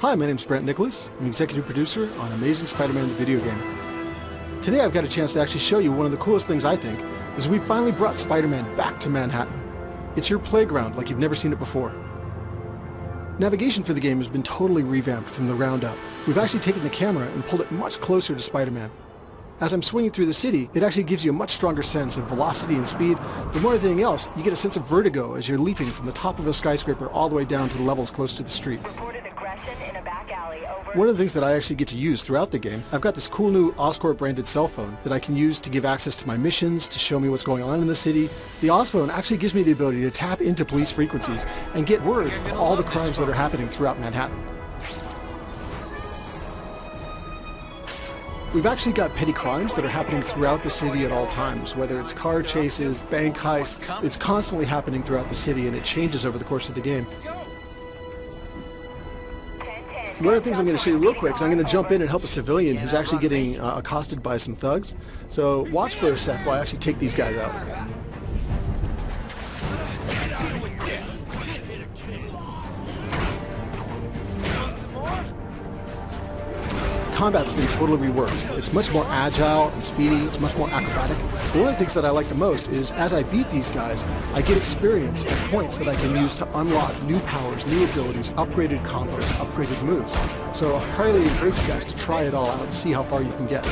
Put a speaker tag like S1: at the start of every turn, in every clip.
S1: Hi, my name's Brent Nicholas. I'm executive producer on Amazing Spider-Man the video game. Today I've got a chance to actually show you one of the coolest things I think, is we finally brought Spider-Man back to Manhattan. It's your playground like you've never seen it before. Navigation for the game has been totally revamped from the ground up. We've actually taken the camera and pulled it much closer to Spider-Man. As I'm swinging through the city, it actually gives you a much stronger sense of velocity and speed, but more than anything else, you get a sense of vertigo as you're leaping from the top of a skyscraper all the way down to the levels close to the street. One of the things that I actually get to use throughout the game, I've got this cool new Oscorp branded cell phone that I can use to give access to my missions, to show me what's going on in the city. The Osphone actually gives me the ability to tap into police frequencies and get word of all the crimes that are happening throughout Manhattan. We've actually got petty crimes that are happening throughout the city at all times, whether it's car chases, bank heists. It's constantly happening throughout the city and it changes over the course of the game. One of the things I'm going to show you real quick is I'm going to jump in and help a civilian who's actually getting accosted by some thugs. So watch for a sec while I actually take these guys out. Combat's been totally reworked. It's much more agile and speedy, it's much more acrobatic. But one of the things that I like the most is as I beat these guys, I get experience and points that I can use to unlock new powers, new abilities, upgraded combos, upgraded moves. So I highly encourage you guys to try it all out and see how far you can get.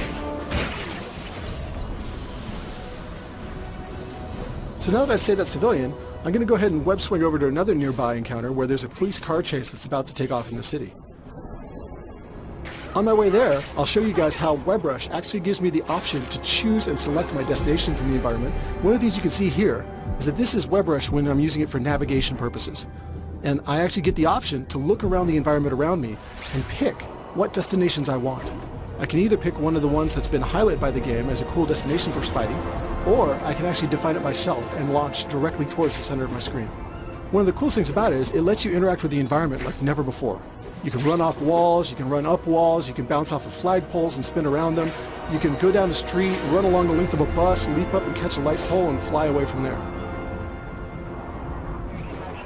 S1: So now that I've saved that civilian, I'm going to go ahead and web swing over to another nearby encounter where there's a police car chase that's about to take off in the city. On my way there, I'll show you guys how WebRush actually gives me the option to choose and select my destinations in the environment. One of the things you can see here is that this is WebRush when I'm using it for navigation purposes. And I actually get the option to look around the environment around me and pick what destinations I want. I can either pick one of the ones that's been highlighted by the game as a cool destination for Spidey, or I can actually define it myself and launch directly towards the center of my screen. One of the coolest things about it is it lets you interact with the environment like never before. You can run off walls, you can run up walls, you can bounce off of flagpoles and spin around them. You can go down the street, run along the length of a bus, leap up and catch a light pole and fly away from there.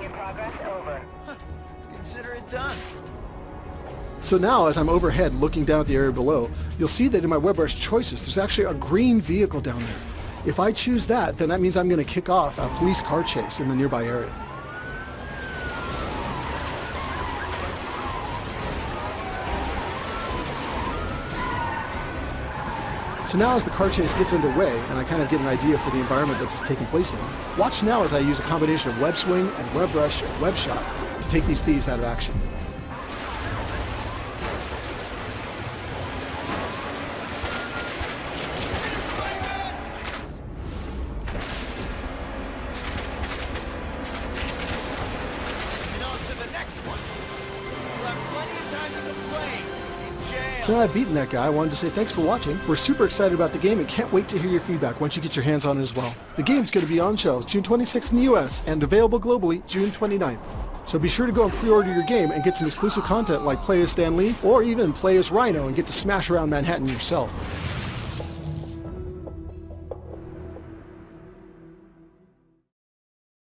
S2: In progress, over.
S3: Consider it done.
S1: So now as I'm overhead looking down at the area below, you'll see that in my WebRush choices there's actually a green vehicle down there. If I choose that, then that means I'm going to kick off a police car chase in the nearby area. So now as the car chase gets underway, and I kind of get an idea for the environment that's taking place in, watch now as I use a combination of web swing and web rush and web shot to take these thieves out of action. So now I've beaten that guy, I wanted to say thanks for watching. We're super excited about the game and can't wait to hear your feedback once you get your hands on it as well. The game's going to be on shelves June 26th in the US and available globally June 29th. So be sure to go and pre-order your game and get some exclusive content like play as Stan Lee or even play as Rhino and get to smash around Manhattan yourself.